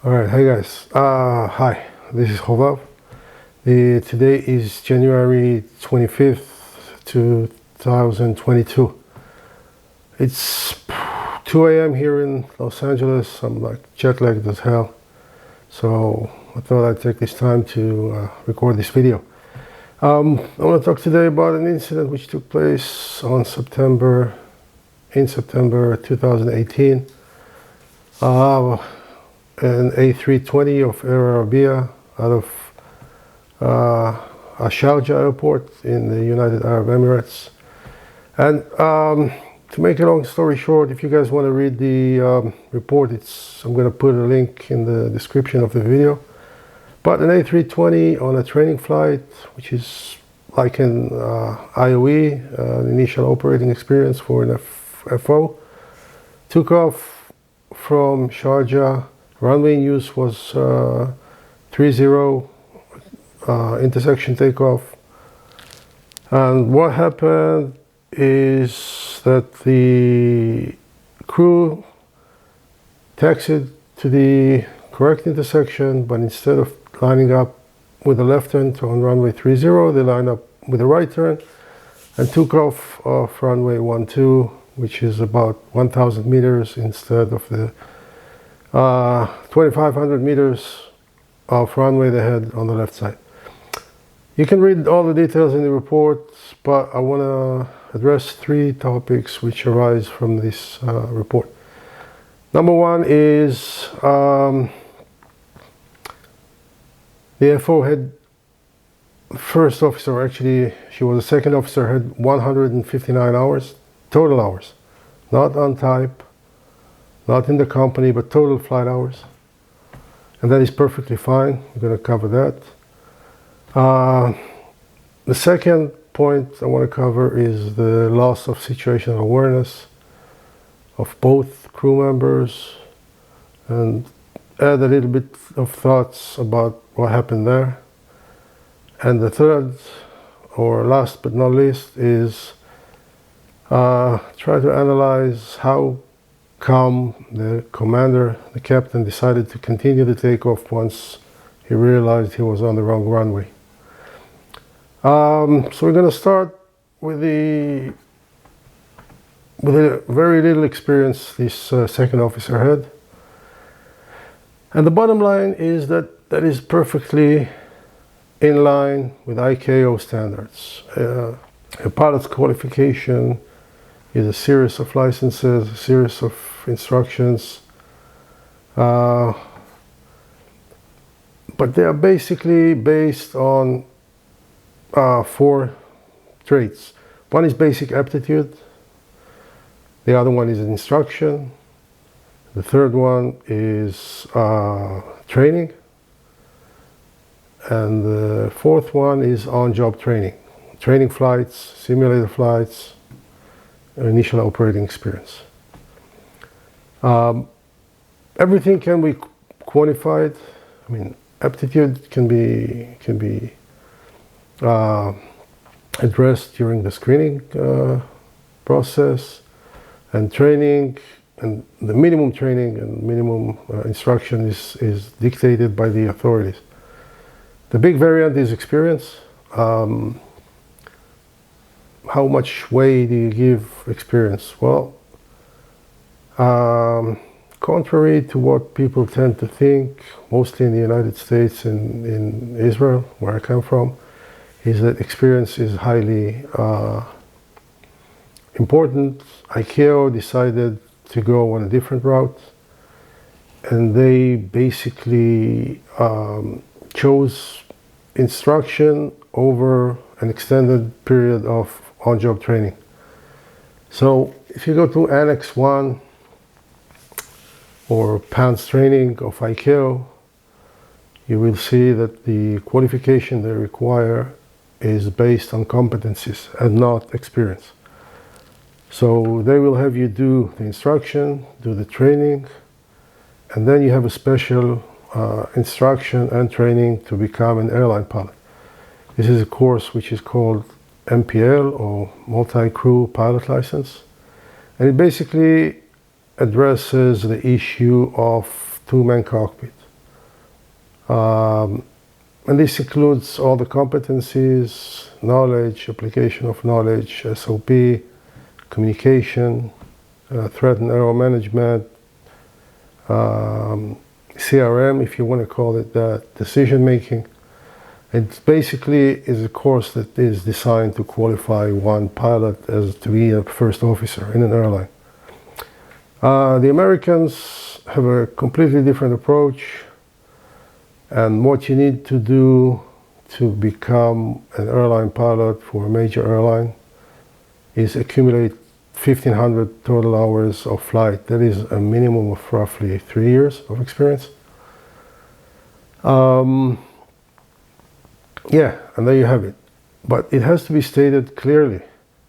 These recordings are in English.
All right, hey guys. Hi, this is Hovav. Today is January 25th, 2022. It's 2 a.m. here in Los Angeles. I'm like jet lagged as hell. So I thought I'd take this time to record this video. I want to talk today about an incident which took place in September 2018. An A320 of Air Arabia out of Sharjah airport in the United Arab Emirates. And to make a long story short, if you guys want to read the report, I'm going to put a link in the description of the video. But an A320 on a training flight, which is like an IOE, an initial operating experience for an FO, took off from Sharjah. Runway in use was 30, intersection takeoff. And what happened is that the crew taxied to the correct intersection, but instead of lining up with the left turn on runway 30, they lined up with the right turn and took off runway 12, which is about 1,000 meters instead of the 2,500 meters of runway they had on the left side. You can read all the details in the report, but I want to address three topics which arise from this report. Number one is the FO had, first officer, actually she was a second officer, had 159 hours, total hours, not on type, not in the company, but total flight hours. And that is perfectly fine. We're going to cover that. The second point I want to cover is the loss of situational awareness of both crew members and add a little bit of thoughts about what happened there. And the third, or last but not least, is try to analyze how come the commander, the captain, decided to continue the takeoff once he realized he was on the wrong runway. So we're going to start with a very little experience this second officer had. And the bottom line is that is perfectly in line with ICAO standards. A pilot's qualification is a series of licenses, a series of instructions, but they are basically based on four traits. One is basic aptitude, the other one is instruction, the third one is training, and the fourth one is on-job training flights, simulator flights, initial operating experience. Everything can be quantified. I mean, aptitude can be addressed during the screening process, and training, and the minimum training and minimum instruction is dictated by the authorities. The big variant is experience. How much weight do you give experience? Well, contrary to what people tend to think, mostly in the United States and in Israel, where I come from, is that experience is highly important. ICAO decided to go on a different route, and they basically chose instruction over an extended period of on-job training. So if you go to Annex 1 or PANS training of ICAO, you will see that the qualification they require is based on competencies and not experience. So they will have you do the instruction, do the training, and then you have a special instruction and training to become an airline pilot. This is a course which is called MPL, or Multi-Crew Pilot License, and it basically addresses the issue of two-man cockpit. And this includes all the competencies, knowledge, application of knowledge, SOP, communication, threat and error management, CRM, if you want to call it that, decision making. It basically is a course that is designed to qualify one pilot as to be a first officer in an airline. The Americans have a completely different approach, and what you need to do to become an airline pilot for a major airline is accumulate 1,500 total hours of flight. That is a minimum of roughly 3 years of experience. Yeah, and there you have it. But it has to be stated clearly.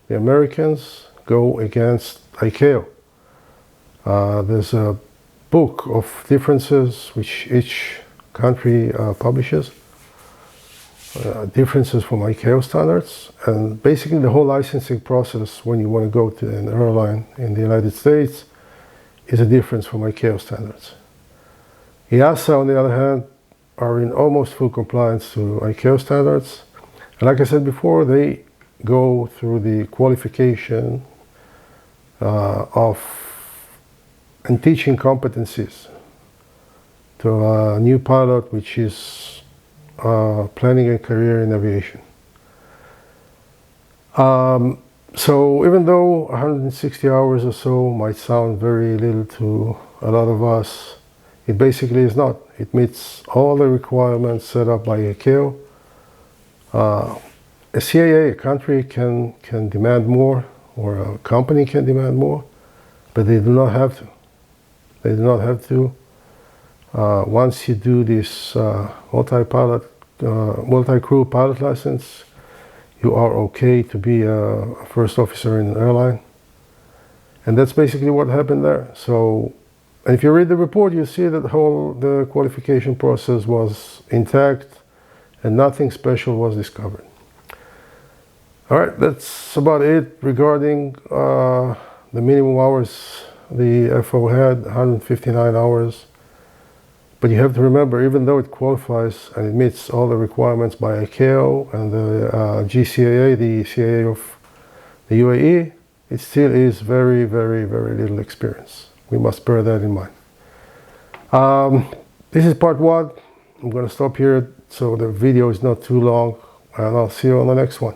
The Americans go against ICAO. There's a book of differences which each country publishes, differences from ICAO standards, and basically the whole licensing process when you want to go to an airline in the United States is a difference from ICAO standards. EASA, on the other hand, are in almost full compliance to ICAO standards. And like I said before, they go through the qualification and teaching competencies to a new pilot which is planning a career in aviation. So even though 160 hours or so might sound very little to a lot of us, it basically is not. It meets all the requirements set up by ICAO. A CAA, a country, can demand more, or a company can demand more, but they do not have to. They do not have to. Once you do this multi-crew pilot license, you are okay to be a first officer in an airline. And that's basically what happened there. So, and if you read the report, you see that the qualification process was intact and nothing special was discovered. All right, that's about it regarding the minimum hours the FO had, 159 hours. But you have to remember, even though it qualifies and it meets all the requirements by ICAO and the GCAA, the CAA of the UAE, it still is very, very, very little experience. We must bear that in mind. This is part one. I'm going to stop here so the video is not too long, and I'll see you on the next one.